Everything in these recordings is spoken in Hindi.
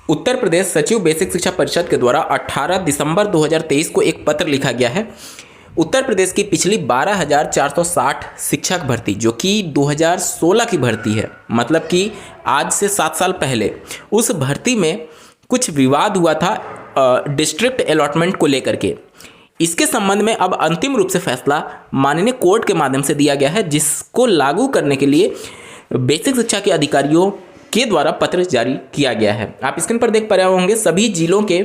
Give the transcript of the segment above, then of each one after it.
उत्तर प्रदेश सचिव बेसिक शिक्षा परिषद के द्वारा 18 दिसंबर 2023 को एक पत्र लिखा गया है। उत्तर प्रदेश की पिछली 12,460 शिक्षक भर्ती, जो कि 2016 की भर्ती है, मतलब कि आज से 7 साल पहले, उस भर्ती में कुछ विवाद हुआ था डिस्ट्रिक्ट अलॉटमेंट को लेकर के। इसके संबंध में अब अंतिम रूप से फैसला माननीय कोर्ट के माध्यम से दिया गया है, जिसको लागू करने के लिए बेसिक शिक्षा के अधिकारियों के द्वारा पत्र जारी किया गया है। आप स्क्रीन पर देख पा रहे होंगे, सभी जिलों के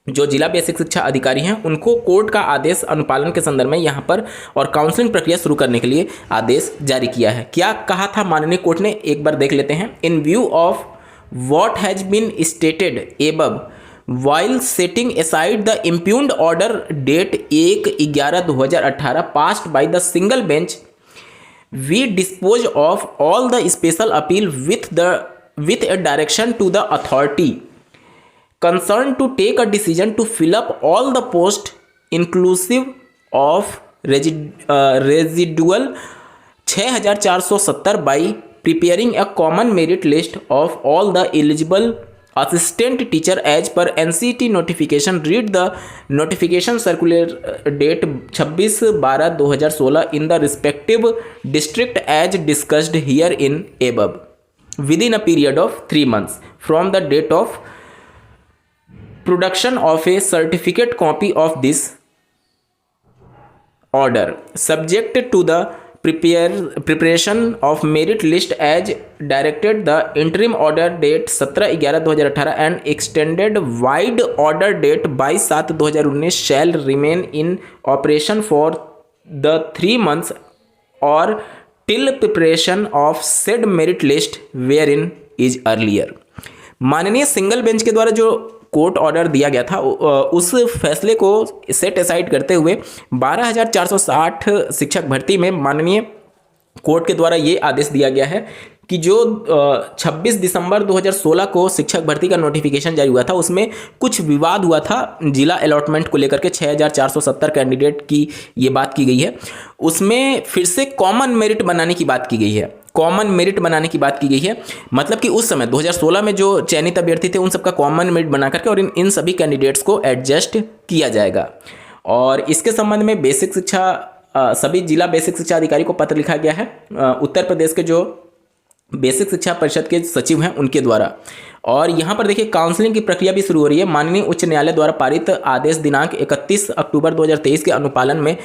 जो जिला बेसिक शिक्षा अधिकारी हैं उनको कोर्ट का आदेश अनुपालन के संदर्भ में यहाँ पर और काउंसलिंग प्रक्रिया शुरू करने के लिए आदेश जारी किया है। क्या कहा था माननीय कोर्ट ने, एक बार देख लेते हैं। In view of what has been stated above while setting aside the impugned order date 1/11/2018 passed by the single bench, we dispose of all the special appeal with a direction to the authority concerned to take a decision to fill up all the posts inclusive of residual 6,470 by preparing a common merit list of all the eligible assistant teacher as per NCT notification. Read the notification circular date 26/12/2016 in the respective district as discussed here in above within a period of 3 months from the date of production of a certificate copy of this order, subject to the preparation of merit list as directed. The interim order date 17/11/2018 and extended wide order date 22/7/2019 shall remain in operation for the 3 months or till preparation of said merit list wherein is earlier. माननीय सिंगल बेंच के द्वारा जो कोर्ट ऑर्डर दिया गया था, उस फैसले को सेट असाइड करते हुए 12,460 शिक्षक भर्ती में माननीय कोर्ट के द्वारा ये आदेश दिया गया है कि जो 26 दिसंबर 2016 को शिक्षक भर्ती का नोटिफिकेशन जारी हुआ था, उसमें कुछ विवाद हुआ था जिला अलॉटमेंट को लेकर के 6,470 कैंडिडेट की ये बात की गई है। उसमें फिर से कॉमन मेरिट बनाने की बात की गई है। कॉमन मेरिट बनाने की बात की गई है, मतलब कि उस समय 2016 में जो चयनित अभ्यर्थी थे उन सबका कॉमन मेरिट बना करके और इन सभी कैंडिडेट्स को एडजस्ट किया जाएगा। और इसके संबंध में बेसिक शिक्षा सभी जिला बेसिक शिक्षा अधिकारी को पत्र लिखा गया है उत्तर प्रदेश के जो बेसिक शिक्षा परिषद के सचिव हैं उनके द्वारा। और यहाँ पर देखिए काउंसलिंग की प्रक्रिया भी शुरू हो रही है। माननीय उच्च न्यायालय द्वारा पारित आदेश दिनांक 31 अक्टूबर 2023 के अनुपालन में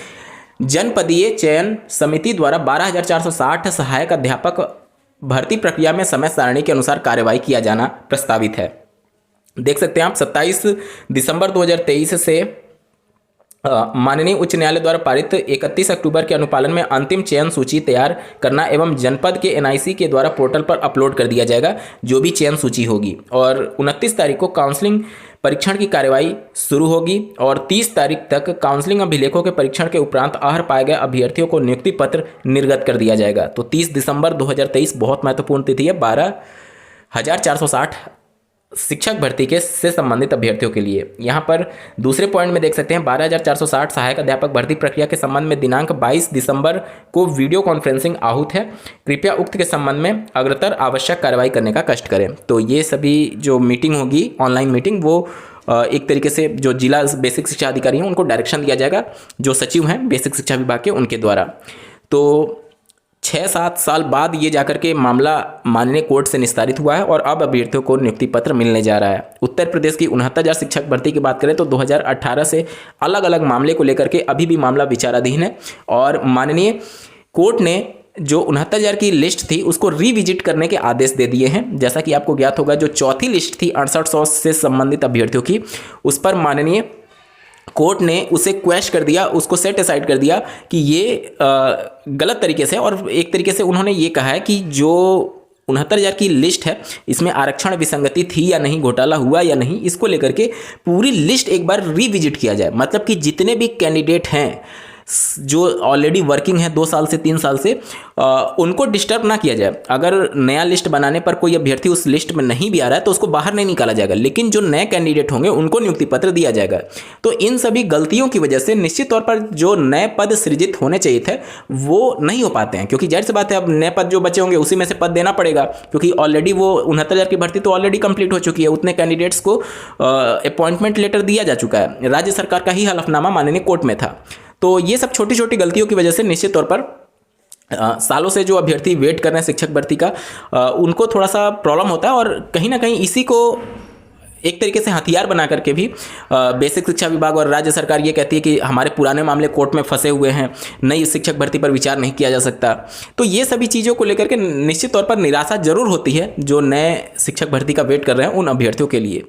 जनपदीय चयन समिति द्वारा 12,460 सहायक अध्यापक भर्ती प्रक्रिया में समय सारणी के अनुसार कार्यवाही किया जाना प्रस्तावित है। देख सकते हैं आप 27 दिसंबर 2023 से माननीय उच्च न्यायालय द्वारा पारित 31 अक्टूबर के अनुपालन में अंतिम चयन सूची तैयार करना एवं जनपद के NIC के द्वारा पोर्टल पर अपलोड कर दिया जाएगा जो भी चयन सूची होगी। और 29 तारीख को काउंसलिंग परीक्षण की कार्यवाही शुरू होगी और 30 तारीख तक काउंसलिंग अभिलेखों के परीक्षण के उपरांत आहर पाए गए अभ्यर्थियों को नियुक्ति पत्र निर्गत कर दिया जाएगा। तो 30 दिसंबर 2023 बहुत महत्वपूर्ण तिथि है 12,460 शिक्षक भर्ती के से संबंधित अभ्यर्थियों के लिए। यहाँ पर दूसरे पॉइंट में देख सकते हैं 12,460 सहायक अध्यापक भर्ती प्रक्रिया के संबंध में दिनांक 22 दिसंबर को वीडियो कॉन्फ्रेंसिंग आहूत है। कृपया उक्त के संबंध में अग्रतर आवश्यक कार्रवाई करने का कष्ट करें। तो ये सभी जो मीटिंग होगी ऑनलाइन मीटिंग, वो एक तरीके से जो जिला बेसिक शिक्षा अधिकारी हैं उनको डायरेक्शन दिया जाएगा, जो सचिव हैं बेसिक शिक्षा विभाग के उनके द्वारा। तो 6-7 साल बाद ये जाकर के मामला माननीय कोर्ट से निस्तारित हुआ है और अब अभ्यर्थियों को नियुक्ति पत्र मिलने जा रहा है। उत्तर प्रदेश की 69,000 शिक्षक भर्ती की बात करें तो 2018 से अलग अलग मामले को लेकर के अभी भी मामला विचाराधीन है और माननीय कोर्ट ने जो 69,000 की लिस्ट थी उसको रिविजिट करने के आदेश दे दिए हैं। जैसा कि आपको ज्ञात होगा, जो चौथी लिस्ट थी 6800 से संबंधित अभ्यर्थियों की, उस पर माननीय कोर्ट ने उसे क्वेश्चन कर दिया, उसको सेट असाइड कर दिया कि ये गलत तरीके से, और एक तरीके से उन्होंने ये कहा है कि जो 69,000 की लिस्ट है इसमें आरक्षण विसंगति थी या नहीं, घोटाला हुआ या नहीं, इसको लेकर के पूरी लिस्ट एक बार रिविजिट किया जाए। मतलब कि जितने भी कैंडिडेट हैं जो ऑलरेडी वर्किंग है 2 साल से 3 साल से, उनको डिस्टर्ब ना किया जाए। अगर नया लिस्ट बनाने पर कोई अभ्यर्थी उस लिस्ट में नहीं भी आ रहा है तो उसको बाहर नहीं निकाला जाएगा, लेकिन जो नए कैंडिडेट होंगे उनको नियुक्ति पत्र दिया जाएगा। तो इन सभी गलतियों की वजह से निश्चित तौर पर जो नए पद सृजित होने चाहिए थे वो नहीं हो पाते हैं, क्योंकि जाहिर सी बात है अब नए पद जो बचे होंगे उसी में से पद देना पड़ेगा, क्योंकि ऑलरेडी वो 69,000 की भर्ती तो ऑलरेडी कंप्लीट हो चुकी है। उतने कैंडिडेट्स को अपॉइंटमेंट लेटर दिया जा चुका है, राज्य सरकार का ही हलफनामा माननीय कोर्ट में था। तो ये सब छोटी छोटी गलतियों की वजह से निश्चित तौर पर सालों से जो अभ्यर्थी वेट कर रहे हैं शिक्षक भर्ती का, उनको थोड़ा सा प्रॉब्लम होता है। और कहीं ना कहीं इसी को एक तरीके से हथियार बना करके भी बेसिक शिक्षा विभाग और राज्य सरकार ये कहती है कि हमारे पुराने मामले कोर्ट में फंसे हुए हैं, नई शिक्षक भर्ती पर विचार नहीं किया जा सकता। तो ये सभी चीज़ों को लेकर के निश्चित तौर पर निराशा जरूर होती है जो नए शिक्षक भर्ती का वेट कर रहे हैं उन अभ्यर्थियों के लिए।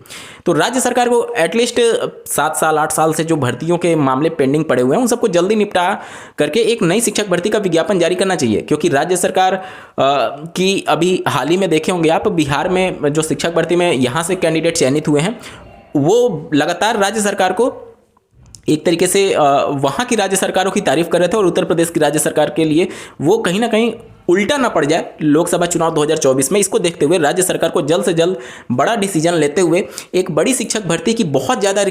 तो राज्य सरकार को एटलीस्ट 7 साल 8 साल से जो भर्तियों के मामले पेंडिंग पड़े हुए हैं उन सबको जल्दी निपटा करके एक नई शिक्षक भर्ती का विज्ञापन जारी करना चाहिए, क्योंकि राज्य सरकार की अभी हाल ही में देखे होंगे आप, बिहार में जो शिक्षक भर्ती में यहाँ से कैंडिडेट चयनित हुए हैं वो लगातार राज्य सरकार को एक तरीके से वहाँ की राज्य सरकारों की तारीफ कर रहे थे, और उत्तर प्रदेश की राज्य सरकार के लिए वो कहीं ना कहीं उल्टा ना पड़ जाए लोकसभा चुनाव 2024 में। इसको देखते हुए राज्य सरकार को जल्द से जल्द बड़ा डिसीजन लेते हुए एक बड़ी शिक्षक भर्ती की बहुत ज़्यादा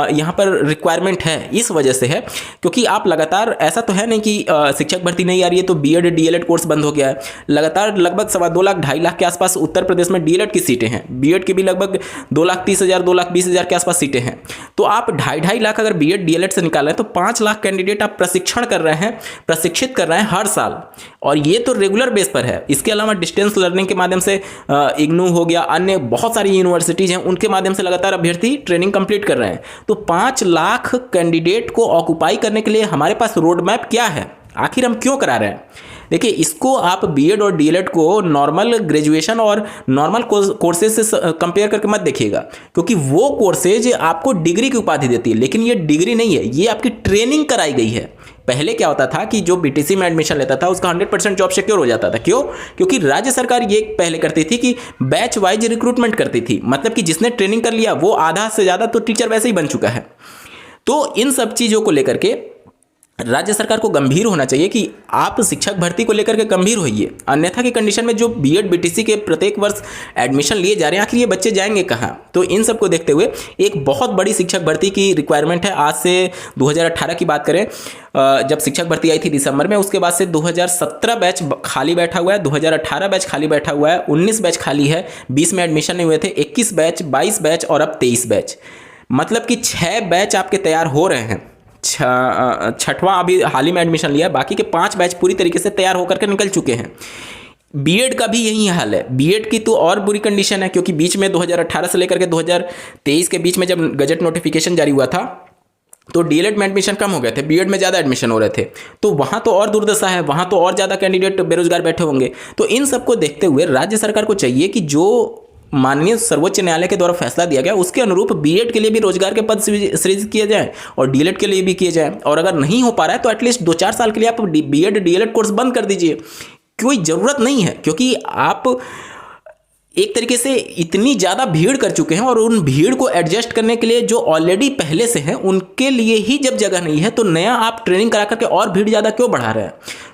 यहाँ पर रिक्वायरमेंट है। इस वजह से है क्योंकि आप लगातार, ऐसा तो है नहीं कि शिक्षक भर्ती नहीं आ रही है तो बीएड डीएलएड कोर्स बंद हो गया है। लगातार लगभग 2.25 लाख 2.5 लाख के आसपास उत्तर प्रदेश में डीएलएड की सीटें हैं, बीएड की भी लगभग 2,30,000 2,20,000 के आसपास सीटें हैं। तो आप 2.5 लाख अगर बीएड डीएलएड से निकाल रहे हैं तो 5 लाख कैंडिडेट आप प्रशिक्षण कर रहे हैं, प्रशिक्षित कर रहे हैं हर साल, और ये तो रेगुलर बेस पर है। इसके अलावा डिस्टेंस लर्निंग के माध्यम से इग्नू हो गया, अन्य बहुत सारी यूनिवर्सिटीज हैं, उनके माध्यम से लगातार अभ्यर्थी ट्रेनिंग कंप्लीट कर रहे हैं। तो 5 लाख कैंडिडेट को ऑक्युपाई करने के लिए हमारे पास रोड मैप क्या है, आखिर हम क्यों करा रहे हैं? देखिए, इसको आप बीएड और डीएलएड को नॉर्मल ग्रेजुएशन और नॉर्मल कोर्सेज से कंपेयर करके मत देखिएगा, क्योंकि वो कोर्सेज आपको डिग्री की उपाधि देती है, लेकिन ये डिग्री नहीं है, ये आपकी ट्रेनिंग कराई गई है। पहले क्या होता था कि जो बीटीसी में एडमिशन लेता था उसका 100% जॉब सिक्योर हो जाता था। क्यों? क्योंकि राज्य सरकार ये पहले करती थी कि बैच वाइज रिक्रूटमेंट करती थी, मतलब कि जिसने ट्रेनिंग कर लिया वो आधा से ज़्यादा तो टीचर वैसे ही बन चुका है। तो इन सब चीज़ों को लेकर के राज्य सरकार को गंभीर होना चाहिए कि आप शिक्षक भर्ती को लेकर के गंभीर होइए, अन्यथा की कंडीशन में जो बीएड बीटीसी के प्रत्येक वर्ष एडमिशन लिए जा रहे हैं, आखिर ये बच्चे जाएंगे कहाँ? तो इन सब को देखते हुए एक बहुत बड़ी शिक्षक भर्ती की रिक्वायरमेंट है। आज से 2018 की बात करें, जब शिक्षक भर्ती आई थी दिसंबर में, उसके बाद से 2017 बैच खाली बैठा हुआ है, 2018 बैच खाली बैठा हुआ है, 19 बैच खाली है, 20 में एडमिशन नहीं हुए थे, 21 बैच, 22 बैच और अब 23 बैच, मतलब कि 6 बैच आपके तैयार हो रहे हैं। 6वां अभी हाल ही में एडमिशन लिया है, बाकी के 5 बैच पूरी तरीके से तैयार होकर के निकल चुके हैं। बीएड का भी यही हाल है। बीएड की तो और बुरी कंडीशन है, क्योंकि बीच में 2018 से लेकर के 2023 के बीच में जब गजट नोटिफिकेशन जारी हुआ था तो डीएलएड में एडमिशन कम हो गए थे, बीएड में ज़्यादा एडमिशन हो रहे थे। तो वहाँ तो और दुर्दशा है, वहाँ तो और ज़्यादा कैंडिडेट बेरोजगार बैठे होंगे। तो इन सबको देखते हुए राज्य सरकार को चाहिए कि जो माननीय सर्वोच्च न्यायालय के द्वारा फैसला दिया गया उसके अनुरूप बीएड के लिए भी रोजगार के पद सृजित किए जाएं और डीएलएड के लिए भी किए जाएं। और अगर नहीं हो पा रहा है तो एटलीस्ट 2-4 साल के लिए आप बीएड डीएलएड कोर्स बंद कर दीजिए, कोई ज़रूरत नहीं है, क्योंकि आप एक तरीके से इतनी ज़्यादा भीड़ कर चुके हैं और उन भीड़ को एडजस्ट करने के लिए जो ऑलरेडी पहले से हैं उनके लिए ही जब जगह नहीं है तो नया आप ट्रेनिंग करा करके और भीड़ ज़्यादा क्यों बढ़ा रहे हैं?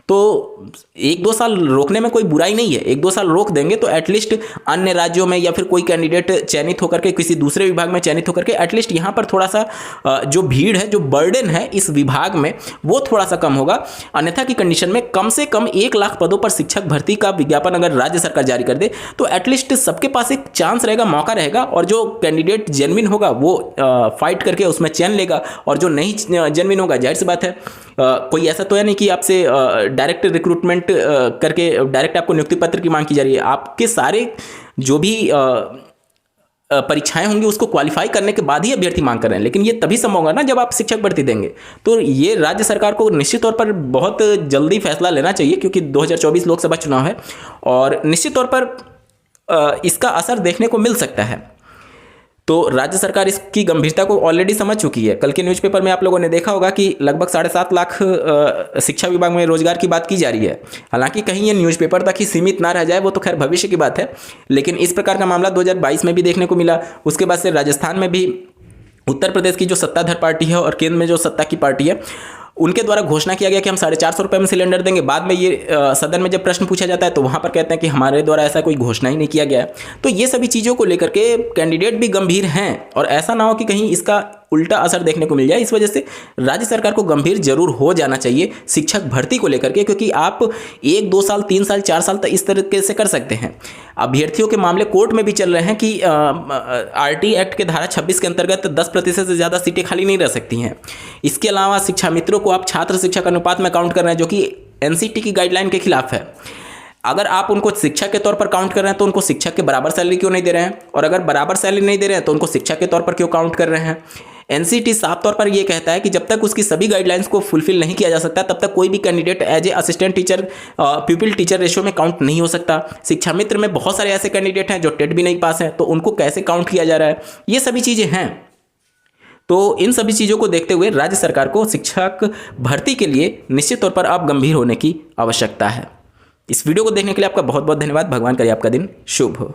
तो 1-2 साल रोकने में कोई बुराई नहीं है, 1-2 साल रोक देंगे तो एटलीस्ट अन्य राज्यों में या फिर कोई कैंडिडेट चयनित होकर के किसी दूसरे विभाग में चयनित होकर के एटलीस्ट यहाँ पर थोड़ा सा जो भीड़ है, जो बर्डन है इस विभाग में, वो थोड़ा सा कम होगा। अन्यथा की कंडीशन में कम से कम 1 लाख पदों पर शिक्षक भर्ती का विज्ञापन अगर राज्य सरकार जारी कर दे तो एटलीस्ट सबके पास एक चांस रहेगा, मौका रहेगा, और जो कैंडिडेट जेन्युइन होगा वो फाइट करके उसमें चयन लेगा, और जो नहीं जेन्युइन होगा, जाहिर सी बात है कोई ऐसा तो है नहीं कि आपसे डायरेक्ट रिक्रूटमेंट करके डायरेक्ट आपको नियुक्ति पत्र की मांग की जा रही है। आपके सारे जो भी परीक्षाएं होंगी उसको क्वालिफाई करने के बाद ही अभ्यर्थी मांग कर रहे हैं, लेकिन ये तभी संभव होगा ना जब आप शिक्षक भर्ती देंगे। तो ये राज्य सरकार को निश्चित तौर पर बहुत जल्दी फैसला लेना चाहिए, क्योंकि 2024 लोकसभा चुनाव है और निश्चित तौर पर इसका असर देखने को मिल सकता है। तो राज्य सरकार इसकी गंभीरता को ऑलरेडी समझ चुकी है। कल के न्यूज़पेपर में आप लोगों ने देखा होगा कि लगभग 7.5 लाख शिक्षा विभाग में रोजगार की बात की जा रही है। हालांकि कहीं ये न्यूज़पेपर तक ही सीमित ना रह जाए, वो तो खैर भविष्य की बात है, लेकिन इस प्रकार का मामला 2022 में भी देखने को मिला। उसके बाद से राजस्थान में भी उत्तर प्रदेश की जो सत्ताधार पार्टी है और केंद्र में जो सत्ता की पार्टी है उनके द्वारा घोषणा किया गया कि हम 450 रुपये में सिलेंडर देंगे। बाद में ये सदन में जब प्रश्न पूछा जाता है तो वहाँ पर कहते हैं कि हमारे द्वारा ऐसा कोई घोषणा ही नहीं किया गया। तो ये सभी चीज़ों को लेकर के कैंडिडेट भी गंभीर हैं और ऐसा ना हो कि कहीं इसका उल्टा असर देखने को मिल जाए। इस वजह से राज्य सरकार को गंभीर जरूर हो जाना चाहिए शिक्षक भर्ती को लेकर के, क्योंकि आप 1, 2 साल, 3 साल, 4 साल तक इस तरीके से कर सकते हैं। अभ्यर्थियों के मामले कोर्ट में भी चल रहे हैं कि आरटी एक्ट के धारा 26 के अंतर्गत 10% से ज़्यादा सीटें खाली नहीं रह सकती हैं। इसके अलावा शिक्षा मित्रों को आप छात्र शिक्षक अनुपात में काउंट कर रहे हैं, जो कि एनसीटी की गाइडलाइन के खिलाफ है। अगर आप उनको शिक्षक के तौर पर काउंट कर रहे हैं तो उनको शिक्षक के बराबर सैलरी क्यों नहीं दे रहे हैं, और अगर बराबर सैलरी नहीं दे रहे हैं तो उनको शिक्षक के तौर पर क्यों काउंट कर रहे हैं। एनसीटी साफ तौर पर यह कहता है कि जब तक उसकी सभी गाइडलाइंस को फुलफिल नहीं किया जा सकता तब तक कोई भी candidate as a assistant teacher pupil teacher ratio में काउंट नहीं हो सकता। शिक्षा मित्र में बहुत सारे ऐसे कैंडिडेट हैं जो टेट भी नहीं पास हैं, तो उनको कैसे काउंट किया जा रहा है, ये सभी चीज़ें हैं। तो इन सभी चीज़ों को देखते हुए राज्य सरकार को शिक्षक भर्ती के लिए निश्चित तौर पर अब गंभीर होने की आवश्यकता है। इस वीडियो को देखने के लिए आपका बहुत बहुत धन्यवाद। भगवान करे आपका दिन शुभ हो।